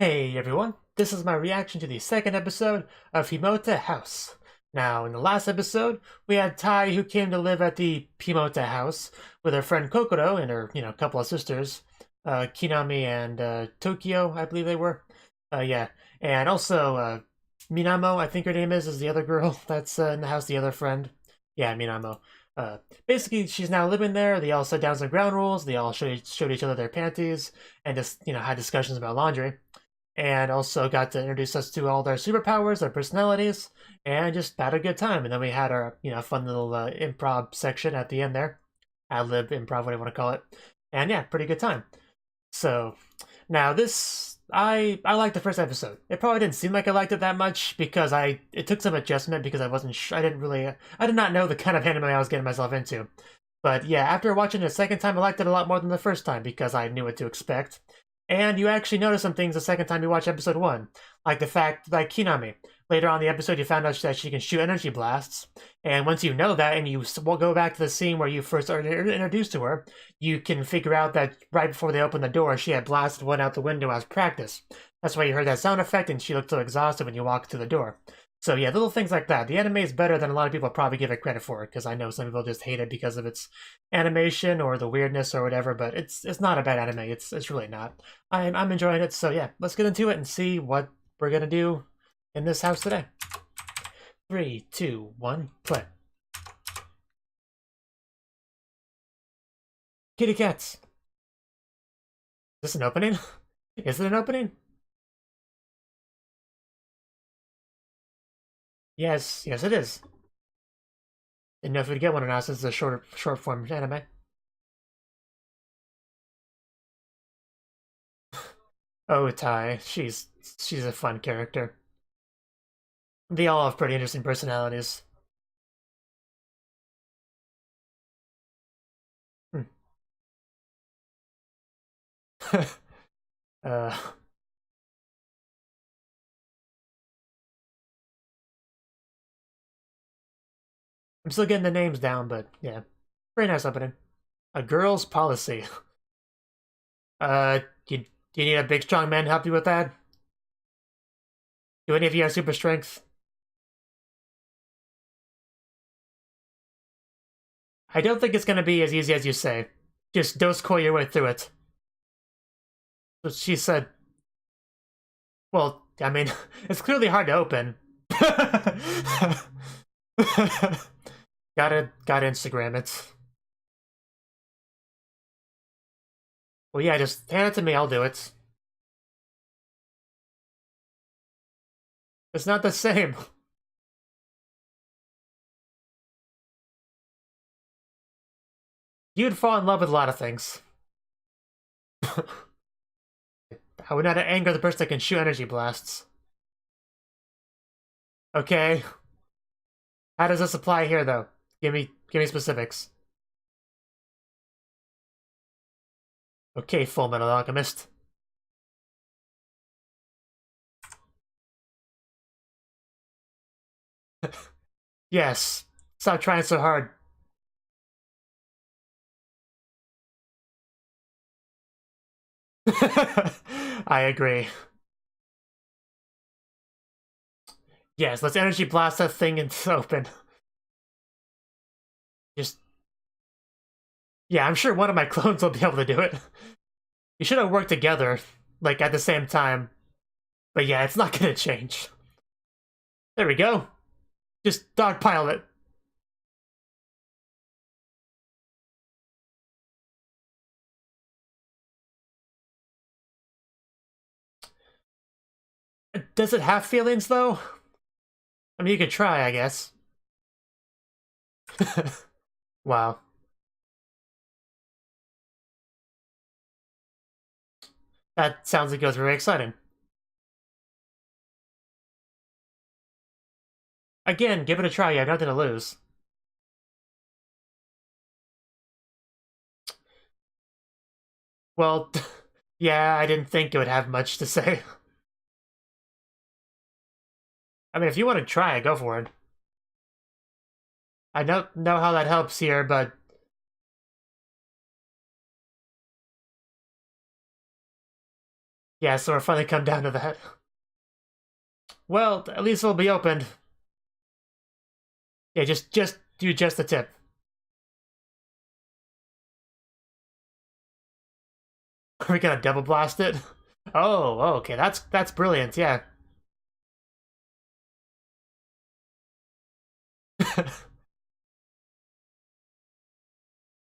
Hey everyone, this is my reaction to the second episode of Himote House. Now, in the last episode, we had Tai who came to live at the Himote House with her friend Kokoro and her, couple of sisters, Kinami and Tokyo, I believe they were. Yeah, and also Minamo, I think her name is the other girl that's in the house, the other friend. Yeah, Minamo. Uh, Basically, she's now living there. They all set down some ground rules. They all showed each other their panties and just, had discussions about laundry and also got to introduce us to all their superpowers, their personalities, and just had a good time. And then we had our, fun little improv section at the end there. Ad-lib, improv, whatever you want to call it. And yeah, pretty good time. So, now this, I liked the first episode. It probably didn't seem like I liked it that much because it took some adjustment because I wasn't I did not know the kind of anime I was getting myself into. But yeah, after watching it a second time, I liked it a lot more than the first time because I knew what to expect. And you actually notice some things the second time you watch episode 1. Like the fact that Kinami, later on in the episode, you found out that she can shoot energy blasts. And once you know that and you will go back to the scene where you first are introduced to her, you can figure out that right before they opened the door, she had blasted one out the window as practice. That's why you heard that sound effect and she looked so exhausted when you walked through the door. So yeah, little things like that. The anime is better than a lot of people probably give it credit for it, because I know some people just hate it because of its animation or the weirdness or whatever, but it's not a bad anime. It's really not. I'm enjoying it, so yeah, let's get into it and see what we're gonna do in this house today. 3, 2, 1, play. Kitty cats. Is this an opening? Is it an opening? Yes, yes it is. Didn't know if we'd get one or not since it's a short form anime. Oh, Tai, she's a fun character. They all have pretty interesting personalities. Hmm. uh, I'm still getting the names down, but yeah, very nice opening. A girl's policy. Do you need a big strong man to help you with that? Do any of you have super strength? I don't think it's gonna be as easy as you say. Just dose-core your way through it. So she said, well, I mean, it's clearly hard to open. Gotta Instagram it. Well, yeah, just hand it to me, I'll do it. It's not the same. You'd fall in love with a lot of things. I would not anger the person that can shoot energy blasts. Okay. How does this apply here, though? Give me specifics. Okay, Full Metal Alchemist. Yes. Stop trying so hard. I agree. Yes, let's energy blast that thing into open. Just... Yeah, I'm sure one of my clones will be able to do it. We should have worked together, like, at the same time. But yeah, it's not gonna change. There we go. Just dogpile it. Does it have feelings, though? I mean, you could try, I guess. Wow. That sounds like it was very exciting. Again, give it a try, you have nothing to lose. Well, yeah, I didn't think it would have much to say. I mean, if you want to try it, go for it. I don't know how that helps here, but... Yeah, so we're finally come down to that. Well, at least it'll be opened. Yeah, just do just the tip. Are we gonna double blast it? Oh, okay, that's brilliant, yeah.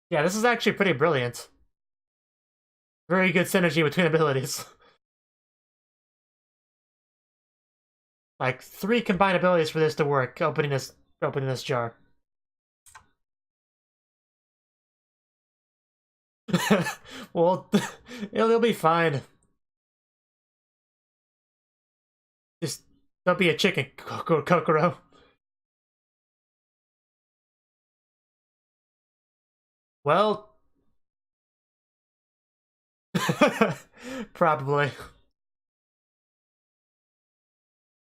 Yeah, this is actually pretty brilliant. Very good synergy between abilities. Like 3 combined abilities for this to work, opening this jar. Well, it'll be fine. Just don't be a chicken, Kokoro. Well, probably.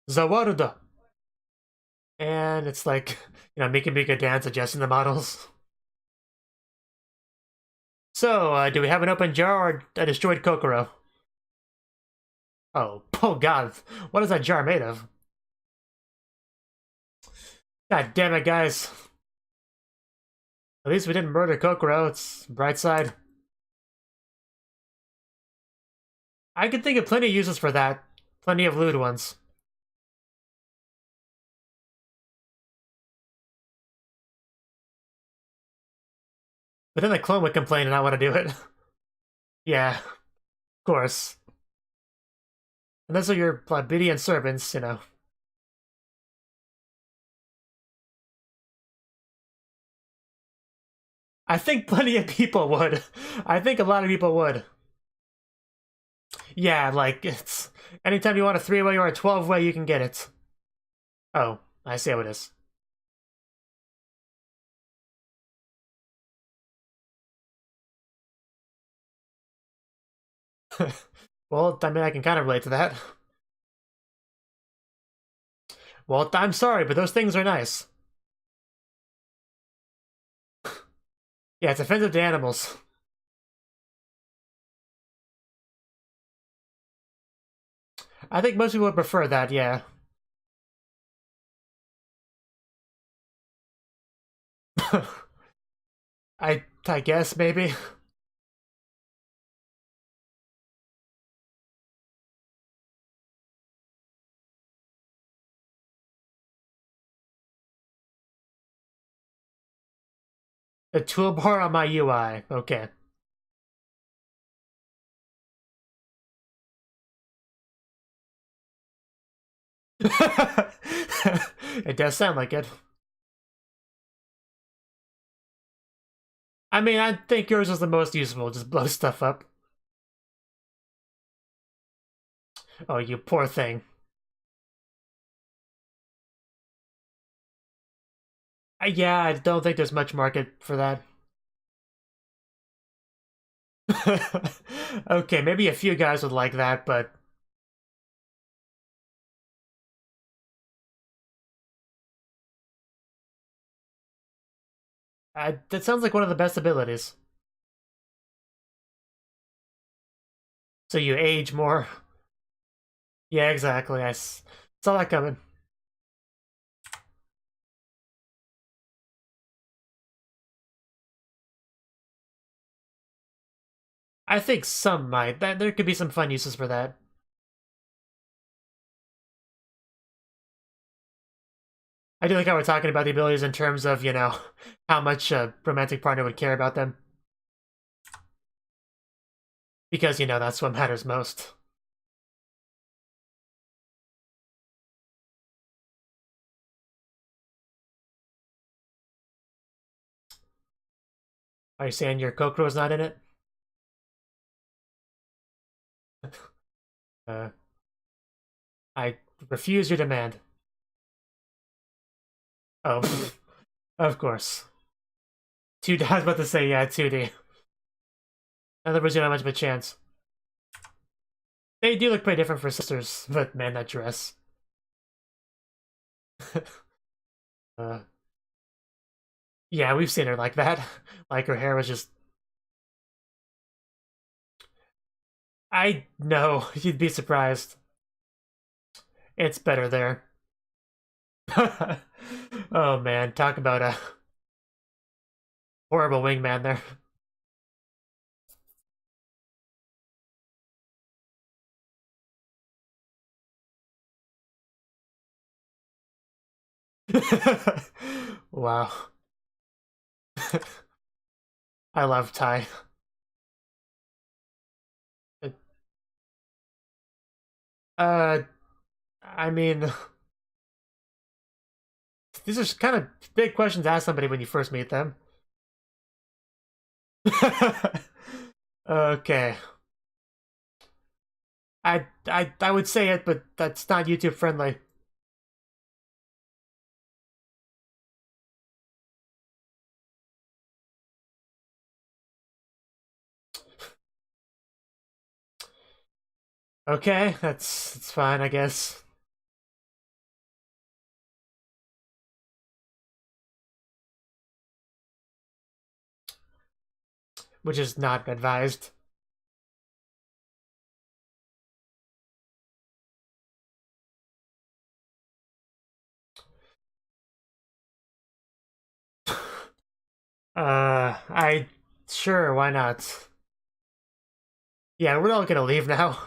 Zawaruda. And it's like, Mika dance adjusting the models. So, do we have an open jar or a destroyed Kokoro? Oh god. What is that jar made of? God damn it, guys. At least we didn't murder Kokoro, it's bright side. I can think of plenty of uses for that. Plenty of lewd ones. But then the clone would complain and not want to do it. Yeah, of course. And those are your plebeian servants. I think plenty of people would. I think a lot of people would. Yeah, like, it's... Anytime you want a 3-way or a 12-way, you can get it. Oh, I see how it is. Well, I mean, I can kind of relate to that. Well, I'm sorry, but those things are nice. Yeah, it's offensive to animals. I think most people would prefer that, yeah. I guess, maybe. A toolbar on my UI. Okay. It does sound like it. I mean, I think yours is the most useful. Just blow stuff up. Oh, you poor thing. Yeah, I don't think there's much market for that. Okay, maybe a few guys would like that, but... that sounds like one of the best abilities. So you age more. Yeah, exactly. I saw that coming. I think some might. There could be some fun uses for that. I do like how we're talking about the abilities in terms of, how much a romantic partner would care about them. Because, that's what matters most. Are you saying your Kokoro's not in it? Uh, I refuse your demand. Oh, of course. 2D, I was about to say, yeah, 2D. In other words, you don't have much of a chance. They do look pretty different for sisters, but man, that dress. uh, yeah, we've seen her like that. Like her hair was just... I know, you'd be surprised. It's better there. Oh man, talk about a horrible wingman there. Wow. I love Tai. Uh, I mean, these are kind of big questions to ask somebody when you first meet them. Okay. I would say it, but that's not YouTube friendly. Okay, that's fine, I guess. Which is not advised. I sure, why not? Yeah, we're all gonna leave now.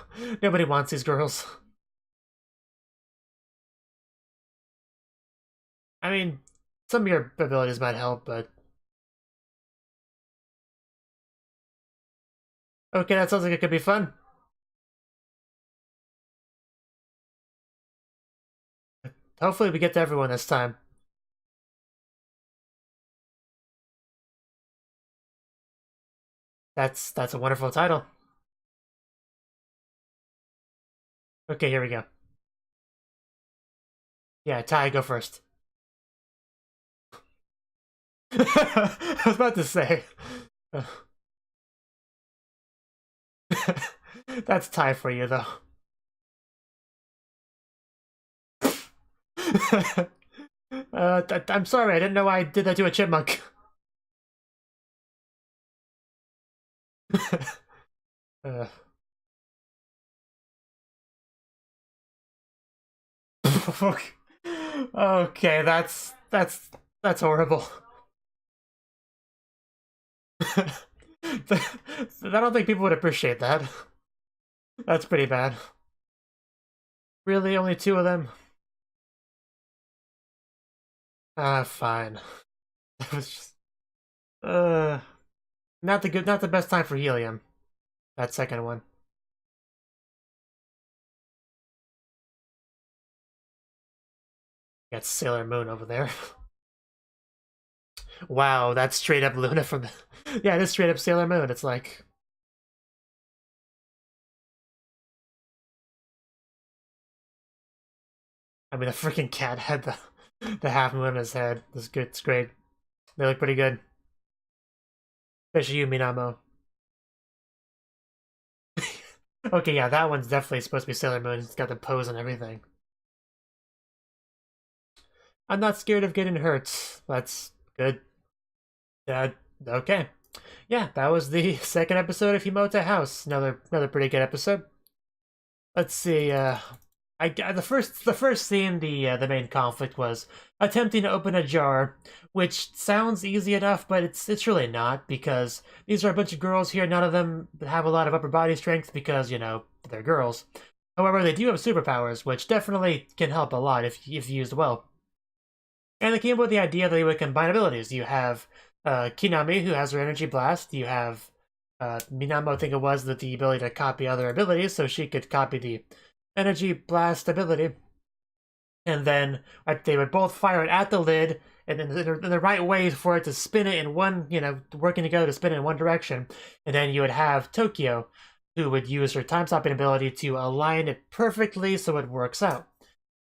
Nobody wants these girls. I mean, some of your abilities might help, but okay, that sounds like it could be fun. Hopefully we get to everyone this time. That's a wonderful title. Okay, here we go. Yeah, Ty, go first. I was about to say. That's Ty for you, though. I'm sorry, I didn't know I did that to a chipmunk. uh. Okay, that's horrible. I don't think people would appreciate that. That's pretty bad. Really, only two of them? Ah, fine. That was just not the best time for helium. That second one. Got Sailor Moon over there. Wow, that's straight up Luna from the yeah, it is straight up Sailor Moon. It's like I mean the freaking cat had the half moon on his head. It's good, it's great. They look pretty good. Especially you, Minamo. Okay, yeah, that one's definitely supposed to be Sailor Moon. It's got the pose and everything. I'm not scared of getting hurt. That's good. Okay. Yeah, that was the second episode of Himote House. Another pretty good episode. Let's see. The first scene, the main conflict was attempting to open a jar, which sounds easy enough, but it's really not because these are a bunch of girls here. None of them have a lot of upper body strength because they're girls. However, they do have superpowers, which definitely can help a lot if used well. And they came up with the idea that they would combine abilities. You have Kinami, who has her energy blast. You have Minamo, I think it was, that the ability to copy other abilities, so she could copy the energy blast ability. And then they would both fire it at the lid, and in the right way for it to spin it in one, working together to spin it in one direction. And then you would have Tokyo, who would use her time-stopping ability to align it perfectly so it works out.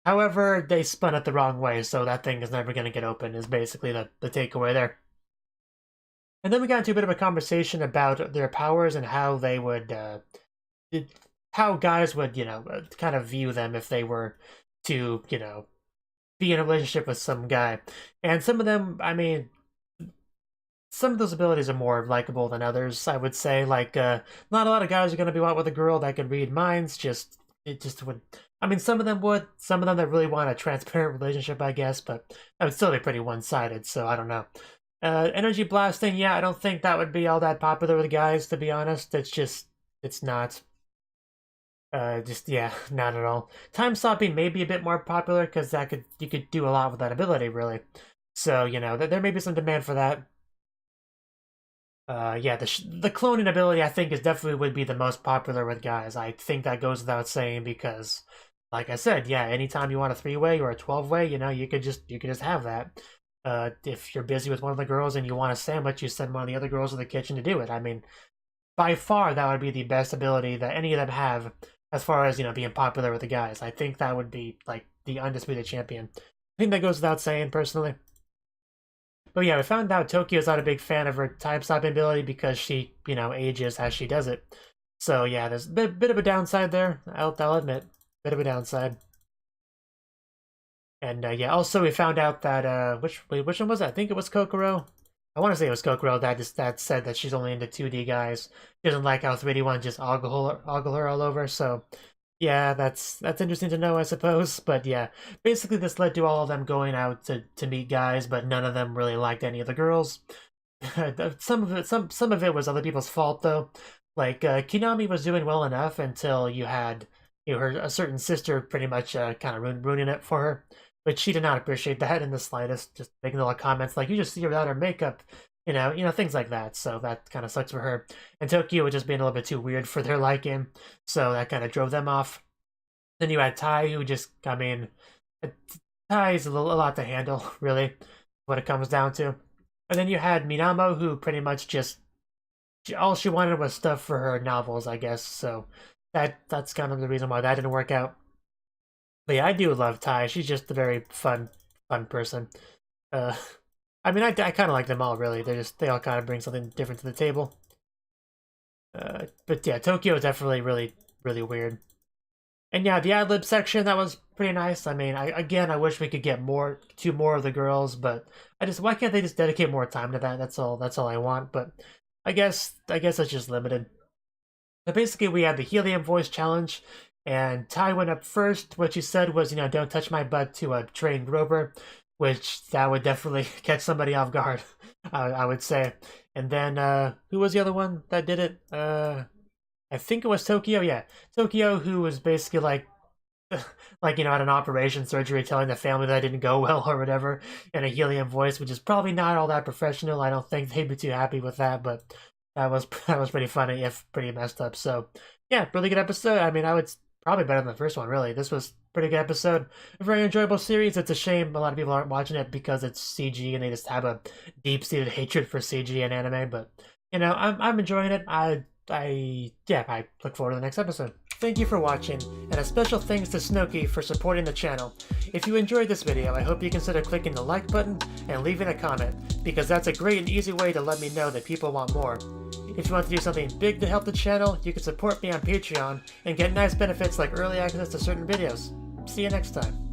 However, they spun it the wrong way, so that thing is never going to get open, is basically the takeaway there. And then we got into a bit of a conversation about their powers and how they would, how guys would, kind of view them if they were to, be in a relationship with some guy. And some of them, I mean, some of those abilities are more likable than others, I would say. Like, not a lot of guys are going to be out with a girl that could read minds. It just would. I mean, some of them would. Some of them that really want a transparent relationship, I guess, but that would still be pretty one-sided, so I don't know. Energy blasting, yeah, I don't think that would be all that popular with guys, to be honest. It's not. Yeah, not at all. Time stopping may be a bit more popular, because you could do a lot with that ability, really. So, you know, there may be some demand for that. Yeah, the cloning ability I think is definitely would be the most popular with guys. I think that goes without saying because, like I said, yeah, anytime you want a 3-way or a 12-way, you know, you could just have that. If you're busy with one of the girls and you want a sandwich, you send one of the other girls to the kitchen to do it. I mean, by far that would be the best ability that any of them have as far as, you know, being popular with the guys. I think that would be like the undisputed champion. I think that goes without saying personally. But yeah, we found out Tokyo's not a big fan of her time stopping ability because she, you know, ages as she does it. So yeah, there's a bit of a downside there. I'll admit, bit of a downside. And yeah, also we found out that which one was it? I think it was Kokoro. I want to say it was Kokoro that said that she's only into 2D guys. She doesn't like how 3D ones just ogle her all over. So yeah, that's interesting to know, I suppose. But yeah, basically this led to all of them going out to meet guys, but none of them really liked any of the girls. some of it was other people's fault though. Like Kinami was doing well enough until you had a certain sister pretty much kind of ruining it for her, but she did not appreciate that in the slightest. Just making little comments like, "You just see her without her makeup." You know, things like that. So that kind of sucks for her. And Tokyo was just being a little bit too weird for their liking, so that kind of drove them off. Then you had Tai, who just, I mean, Tai's a lot to handle, really, what it comes down to. And then you had Minamo, who pretty much just, all she wanted was stuff for her novels, I guess. So that's kind of the reason why that didn't work out. But yeah, I do love Tai. She's just a very fun person. I mean, I kind of like them all, really. They all kind of bring something different to the table. But yeah, Tokyo is definitely really weird. And yeah, the ad-lib section, that was pretty nice. I mean, I wish we could get more of the girls, but why can't they just dedicate more time to that? That's all I want. But I guess it's just limited. But basically, we had the helium voice challenge, and Tai went up first. What she said was, you know, "Don't touch my butt" to a trained rover, which that would definitely catch somebody off guard, I would say. And then, who was the other one that did it? I think it was Tokyo, yeah. Tokyo, who was basically like, you know, at an operation surgery telling the family that didn't go well or whatever in a helium voice, which is probably not all that professional. I don't think they'd be too happy with that, but that was pretty funny, if pretty messed up. So, yeah, really good episode. I mean, probably better than the first one, really. This was a pretty good episode. A very enjoyable series. It's a shame a lot of people aren't watching it because it's CG and they just have a deep-seated hatred for CG and anime, but, you know, I'm enjoying it. I look forward to the next episode. Thank you for watching, and a special thanks to Cnouki for supporting the channel. If you enjoyed this video, I hope you consider clicking the like button and leaving a comment, because that's a great and easy way to let me know that people want more. If you want to do something big to help the channel, you can support me on Patreon and get nice benefits like early access to certain videos. See you next time.